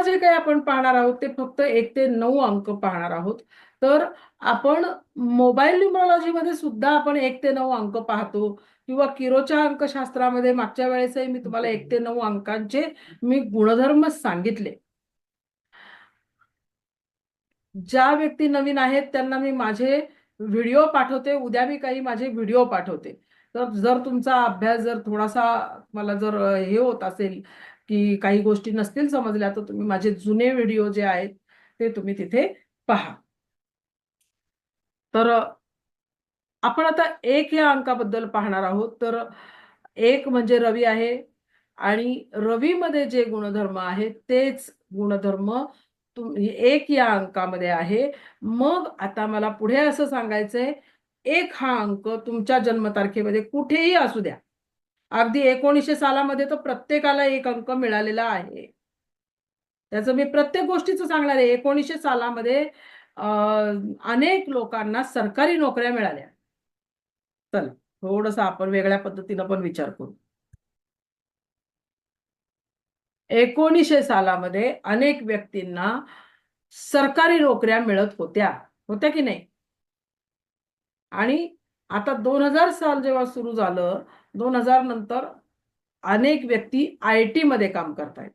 जे काही आपण पाहणार आहोत ते फक्त 1 ते 9 अंक पाहणार आहोत. तर आपण मोबाईल न्यूमरॉलॉजीमध्ये सुद्धा आपण 1 ते 9 अंक पाहतो किंवा किरोच्या अंकशास्त्रामध्ये मागच्या वेळेसही मी तुम्हाला 1 ते 9 अंकांचे मी गुणधर्म सांगितले. ज्या व्यक्ती नवीन आहेत त्यांना मी माझे व्हिडिओ पाठवते. उद्या मी काही माझे व्हिडिओ पाठवते. तर जर तुमचा अभ्यास जर थोडासा मला जर हे होत असेल, की काही गोष्टी नसतील समजल्या, तर तुम्ही माझे जुने व्हिडिओ जे आहेत, ते तुम्ही तिथे पहा. तर आपण आता 1 या अंकाबद्दल पाहणार आहोत. तर 1 म्हणजे रवी आहे आणि रवीमध्ये जे गुणधर्म आहेत, तेच गुणधर्म 1 या अंकामध्ये आहे. मग आता मला पुढे असं सांगायचंय, 1 हा अंक तुमच्या जन्मतारखेमध्ये कुठेही असू द्या. अगदी 1900 सालामध्ये तर प्रत्येकाला 1 अंक मिळालेला आहे. त्याचं मी प्रत्येक गोष्टीचं सांगणार आहे. 1900 सालामध्ये अ, अनेक लोकांना सरकारी नोकऱ्या मिळाल्या. चला, थोडंसं आपण वेगळ्या पद्धतीनं पण विचार करू. 1900 सालामध्ये अनेक व्यक्तींना सरकारी नोकऱ्या मिळत होत्या. होत्या की नाही? आणि आता 2000 साल जेव्हा सुरू झालं, 2000 नंतर अनेक व्यक्ती आय-टीमध्ये काम करतायत.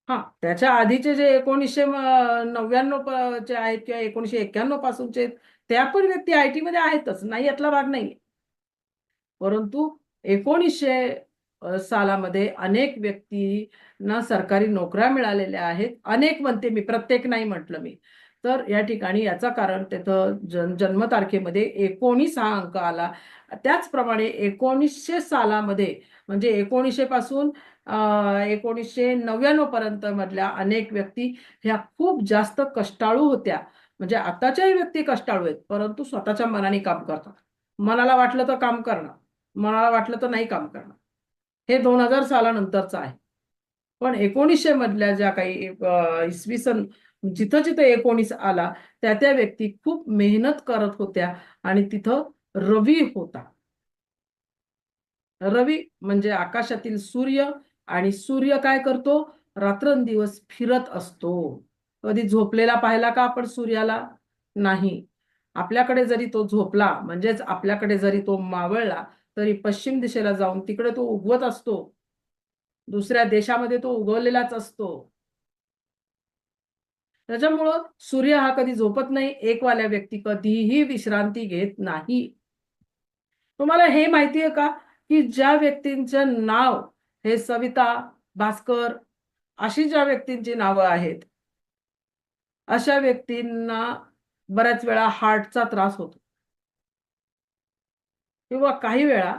हां, त्याच्या आधीचे जे 1999 चे आहेत किंवा 1991 पासूनचे आहेत, त्या पण व्यक्ती आय-टीमध्ये आहेतच. नाही यातला भाग नाहीये. परंतु 1900 सालामध्ये अनेक व्यक्तींना सरकारी नोकऱ्या मिळालेल्या आहेत. अनेक म्हणते मी, प्रत्येक नाही म्हटलं मी. तर या ठिकाणी याचं कारण तिथं जन्मतारखेमध्ये 19 हा अंक आला. त्याचप्रमाणे 1900 सालामध्ये म्हणजे 1900 पासून 1999 पर्यंत मधल्या अनेक व्यक्ती ह्या खूप जास्त कष्टाळू होत्या. म्हणजे आताच्याही व्यक्ती कष्टाळू आहेत, परंतु स्वतःच्या मनाने काम करतात. मनाला वाटलं तर काम करणार, मनाला वाटलं तर नाही काम करणार. हे 2000 सालानंतरचं आहे. पण 1900 मधल्या ज्या काही इसवी सन जिथं-जिथं 19 आला, त्या-त्या व्यक्ती खूप मेहनत करत होत्या आणि तिथं रवी होता. रवी म्हणजे आकाशातील सूर्य आणि सूर्य काय करतो? रात्रंदिवस फिरत असतो. कधी झोपलेला पाहिला का आपण सूर्याला? नाही. आपल्याकडे जरी तो झोपला, म्हणजेच आपल्याकडे जरी तो मावळला, तरी पश्चिम दिशेला जाऊन तिकडे तो उगवत असतो. दुसऱ्या देशामध्ये तो उगवलेलाच असतो. त्याच्यामुळं सूर्य हा कधी झोपत नाही. एकवाल्या व्यक्ती कधीही विश्रांती घेत नाही. तुम्हाला हे माहिती आहे का, की ज्या व्यक्तींचं नाव हे सविता, भास्कर अशी ज्या व्यक्तींची नावं आहेत, अशा व्यक्तींना बऱ्याच वेळा हार्टचा त्रास होतो किंवा काही वेळा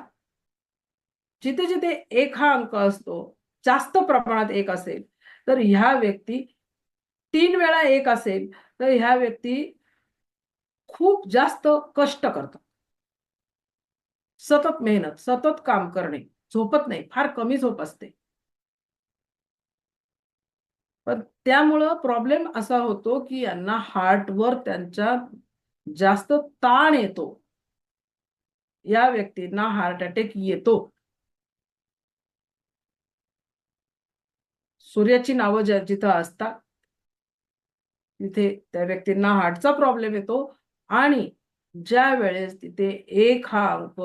जिथे-जिथे 1 हा अंक असतो, जास्त प्रमाणात 1 असेल, तर ह्या व्यक्ती 3 वेळा 1 असेल, तर ह्या व्यक्ती खूप जास्त कष्ट करतात. सतत मेहनत, सतत काम करणे, झोपत नाही, फार कमी झोप असते. पण त्यामुळं प्रॉब्लेम असा होतो, की यांना हार्टवर त्यांच्या जास्त ताण येतो. या व्यक्तींना हार्ट अटॅक येतो. सूर्याची नावं जिथं असतात, तिथे त्या व्यक्तींना हार्टचा प्रॉब्लेम येतो आणि ज्यावेळेस तिथे 1 हा अंक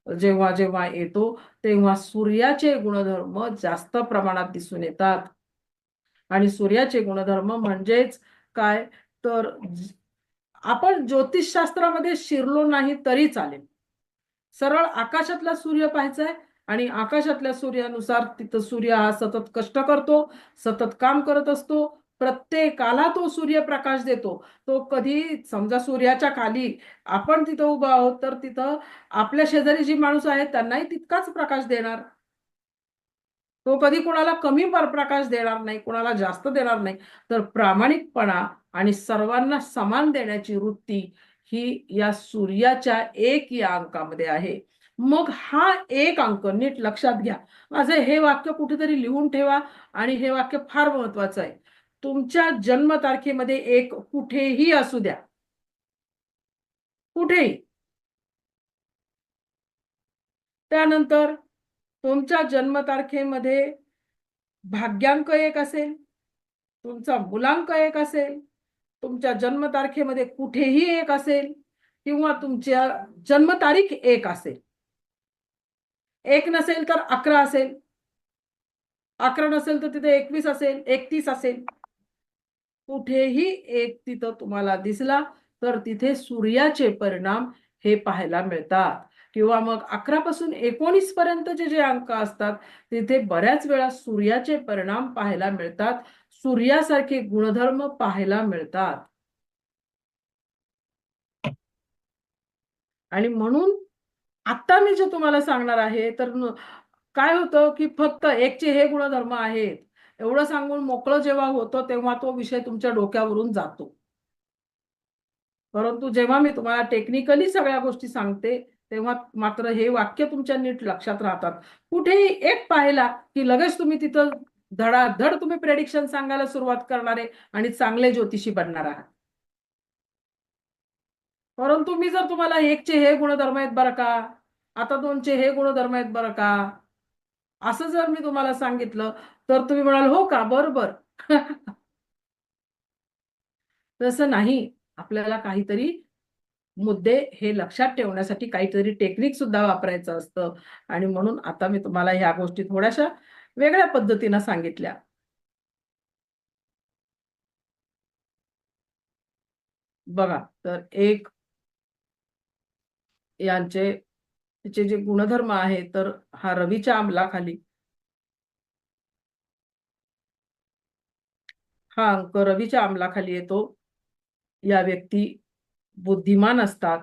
जेव्हा-जेव्हा येतो, तेव्हा सूर्याचे गुणधर्म जास्त प्रमाणात दिसून येतात. आणि सूर्याचे गुणधर्म म्हणजेच काय तर आपण ज्योतिषशास्त्रामध्ये शिरलो नाही तरी चालेल. सरळ आकाशातला सूर्य पाहायचा आहे आणि आकाशातल्या सूर्यानुसार तिथं सूर्य हा सतत कष्ट करतो, सतत काम करत असतो. प्रत्येकाला तो सूर्यप्रकाश देतो. तो कधी समजा सूर्याच्या खाली आपण तिथं उभं आहोत, तर तिथं आपल्या शेजारी जी माणसं आहेत त्यांनाही तितकाच प्रकाश देणार. तो कधी कोणाला कमी प्रकाश देणार नाही, कोणाला जास्त देणार नाही. तर प्रामाणिकपणा आणि सर्वांना समान देण्याची वृत्ती ही या सूर्याच्या 1 या अंकामध्ये आहे. मग हा 1 अंक नीट लक्षात घ्या. माझं हे वाक्य कुठेतरी लिहून ठेवा आणि हे वाक्य फार महत्वाचं आहे. तुमच्या जन्मतारखेमध्ये 1 कुठेही असू द्या, कुठेही. त्यानंतर तुमच्या जन्मतारखेमध्ये भाग्यांक 1 असेल, तुमचा मूलांक 1 असेल, तुमच्या जन्मतारखेमध्ये कुठेही 1 असेल किंवा तुमच्या जन्मतारीख 1 असेल. 1 नसेल तर 11 असेल. 11 नसेल तर तिथे 21 असेल, 31 असेल. कुठेही 1 तिथं तुम्हाला दिसला, तर तिथे सूर्याचे परिणाम हे पाहायला मिळतात किंवा मग 11 पासून 19 पर्यंतचे जे अंक असतात, तिथे बऱ्याच वेळा सूर्याचे परिणाम पाहायला मिळतात. सूर्यासारखे गुणधर्म पाहायला मिळतात. आणि म्हणून आता मी जे तुम्हाला सांगणार आहे, तर काय होतं, की फक्त 1 चे हे गुणधर्म आहेत. एवढं सांगून मोकळं जेव्हा होतं, तेव्हा तो विषय तुमच्या डोक्यावरून जातो. परंतु जेव्हा मी तुम्हाला टेक्निकली सगळ्या गोष्टी सांगते, तेव्हा मात्र हे वाक्य तुमच्या नीट लक्षात राहतात. कुठेही एक पाहिला, की लगेच तुम्ही तिथं धडाधड तुम्ही प्रेडिक्शन सांगायला सुरुवात करणार आहे आणि चांगले ज्योतिषी बनणार आहात. परंतु मी जर तुम्हाला 1 चे हे गुणधर्म आहेत बरं का, आता 2 चे हे गुणधर्म आहेत बरं का, असं जर मी तुम्हाला सांगितलं, तर तुम्ही म्हणाल, "हो का? बरं, बरं." तसं नाही. आपल्याला काहीतरी मुद्दे हे लक्षात ठेवण्यासाठी काहीतरी टेक्निक सुद्धा वापरायचं असतं आणि म्हणून आता मी तुम्हाला ह्या गोष्टी थोड्याशा वेगळ्या पद्धतीनं सांगितल्या. बघा, तर एक यांचे तिचे जे गुणधर्म आहे, तर हा रवीच्या अंमलाखाली हा अंक रवीच्या अंमलाखाली येतो. या व्यक्ती बुद्धिमान असतात.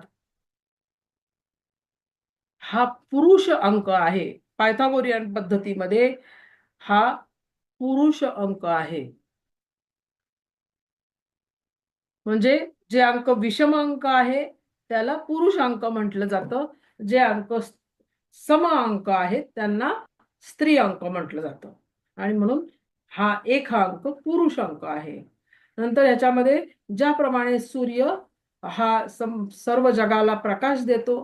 हा पुरुष अंक आहे. पायथागोरियन पद्धतीमध्ये हा पुरुष अंक आहे. म्हणजे जे अंक विषम अंक आहे, त्याला पुरुष अंक म्हटलं जातं. जे अंक सम अंक आहेत, त्यांना स्त्री अंक म्हटलं जातं. आणि म्हणून हा अंक पुरुष अंक आहे. नंतर ह्याच्यामध्ये ज्याप्रमाणे सूर्य हा सर्व जगाला प्रकाश देतो,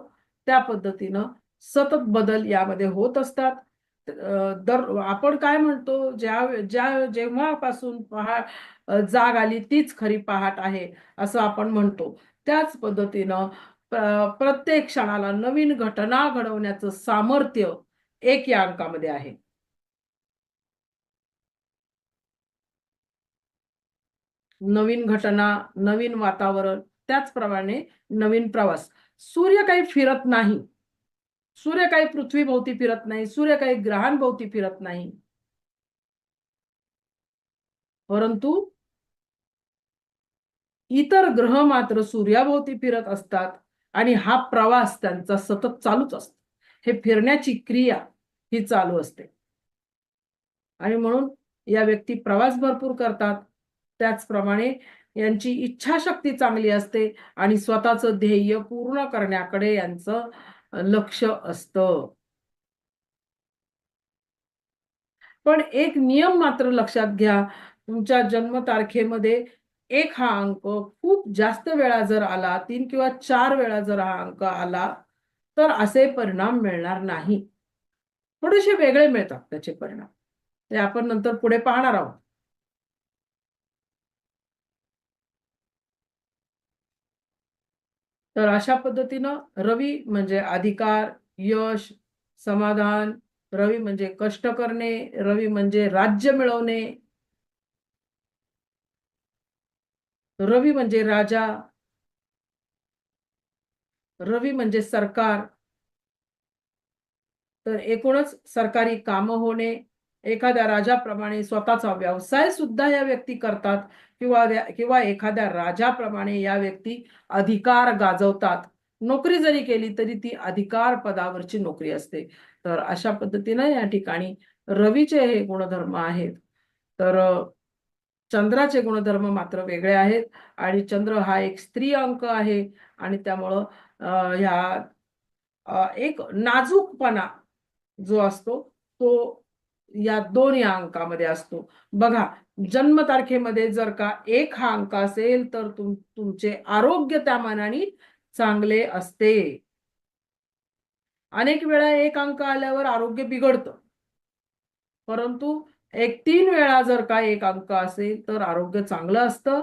त्या पद्धतीनं सतत बदल यामध्ये होत असतात. आपण काय म्हणतो, जेव्हापासून जाग आली तीच खरी पहाट आहे, असं आपण म्हणतो. त्याच पद्धतीनं प्रत्येक क्षणाला नवीन घटना घडवण्याचं सामर्थ्य एक या अंकामध्ये आहे. नवीन घटना, नवीन वातावरण, त्याचप्रमाणे नवीन प्रवास. सूर्य काही फिरत नाही. सूर्य काही पृथ्वीभोवती फिरत नाही. सूर्य काही ग्रहांभोवती फिरत नाही. परंतु इतर ग्रह मात्र सूर्याभोवती फिरत असतात आणि हा प्रवास त्यांचा सतत चालूच असतो. हे फिरण्याची क्रिया ही चालू असते. आणि म्हणून या व्यक्ती प्रवास भरपूर करतात. त्याचप्रमाणे यांची इच्छाशक्ती चांगली असते आणि स्वतःचं ध्येय पूर्ण करण्याकडे यांचं लक्ष असतं. पण एक नियम मात्र लक्षात घ्या. तुमच्या जन्मतारखेमध्ये 1 हा अंक खूप जास्त वेळा जर आला, 3 किंवा 4 वेळा जर हा अंक आला, तर असे परिणाम मिळणार नाही. थोडेसे वेगळे मिळतात त्याचे परिणाम. ते आपण नंतर पुढे पाहणार आहोत. तर अशा पद्धतीनं रवी म्हणजे अधिकार, यश, समाधान, रवी म्हणजे कष्ट करणे, रवी म्हणजे राज्य मिळवणे, रवी म्हणजे राजा, रवी म्हणजे सरकार. तर एकूणच सरकारी कामं होणे, एखाद्या राजाप्रमाणे स्वतःचा व्यवसाय सुद्धा या व्यक्ती करतात किंवा एखाद्या राजाप्रमाणे या व्यक्ती अधिकार गाजवतात. नोकरी जरी केली तरी ती अधिकार पदावरची नोकरी असते. तर अशा पद्धतीनं या ठिकाणी रवीचे हे गुणधर्म आहेत. तर चंद्राचे गुणधर्म मात्र वेगळे आहेत आणि चंद्र हा एक स्त्री अंक आहे आणि त्यामुळं ह्या एक नाजूकपणा जो असतो, तो या 2 या अंकामध्ये असतो. बघा, जन्मतारखेमध्ये जर का 1 हा अंक असेल, तर तुमचे आरोग्य त्या मानाने चांगले असते. अनेक वेळा 1 अंक आल्यावर आरोग्य बिघडतं. परंतु एक 3 वेळा जर का एक अंक असेल तर आरोग्य चांगलं असतं.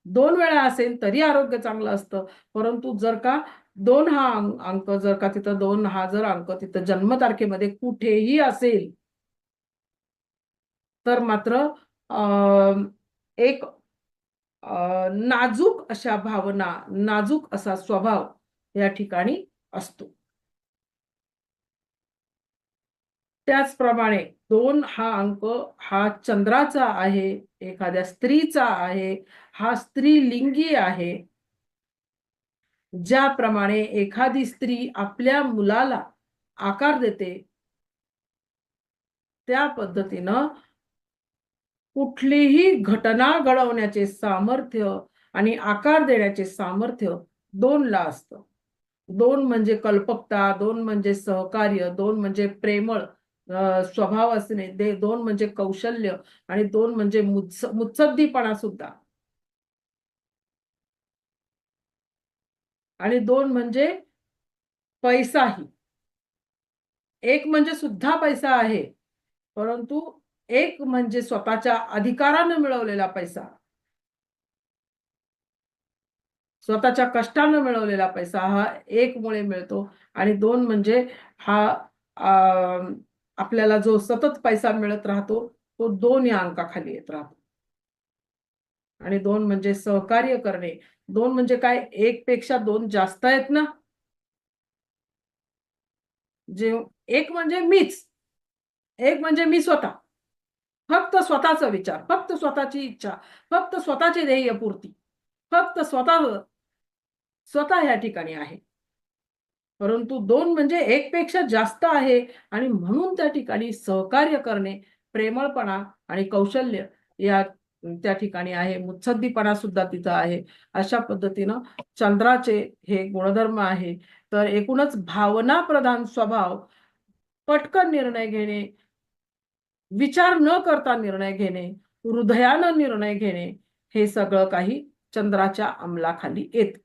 2 वेळा असेल तरी आरोग्य चांगलं असतं. परंतु जर का 2 हा अंक जर का तिथं 2 हा जर अंक तिथं जन्मतारखेमध्ये कुठेही असेल, तर मात्र अ, एक नाजूक अशा भावना, नाजूक असा स्वभाव या ठिकाणी असतो. त्याचप्रमाणे 2 हा अंक हा चंद्राचा आहे, एखाद्या स्त्रीचा आहे, हा स्त्रीलिंगी आहे. ज्याप्रमाणे एखादी स्त्री आपल्या मुलाला आकार देते, त्या पद्धतीनं कुठलीही घटना घडवण्याचे सामर्थ्य आणि आकार देण्याचे सामर्थ्य 2 ला असतं. 2 म्हणजे कल्पकता, 2 म्हणजे सहकार्य, 2 म्हणजे प्रेमळ स्वभाव असणे, 2 म्हणजे कौशल्य आणि 2 म्हणजे मुत्सद्दीपणा सुद्धा आणि 2 म्हणजे पैसाही. एक म्हणजे सुद्धा पैसा आहे, परंतु एक म्हणजे स्वतःच्या अधिकारानं मिळवलेला पैसा, स्वतःच्या कष्टानं मिळवलेला पैसा हा 1 मुळे मिळतो आणि 2 म्हणजे हा अ, आपल्याला जो सतत पैसा मिळत राहतो, तो 2 या अंकाखाली येत राहतो. आणि 2 म्हणजे सहकार्य करणे. 2 म्हणजे काय 1 पेक्षा 2 जास्त आहेत ना. जे 1 म्हणजे मीच, 1 म्हणजे मी स्वतः. फक्त स्वतःचा विचार, फक्त स्वतःची इच्छा, फक्त स्वतःची ध्येयपूर्ती, फक्त स्वतः या ठिकाणी आहे. परंतु 2 म्हणजे 1 पेक्षा जास्त आहे आणि म्हणून त्या ठिकाणी सहकार्य करणे, प्रेमळपणा आणि कौशल्य या त्या ठिकाणी आहे. मुत्सद्दीपणा सुद्धा तिथं आहे. अशा पद्धतीनं चंद्राचे हे गुणधर्म आहे. तर एकूणच भावनाप्रधान स्वभाव, पटकन निर्णय घेणे, विचार न करता निर्णय घेणे, हृदयानं निर्णय घेणे, हे सगळं काही चंद्राच्या अंमलाखाली येतं.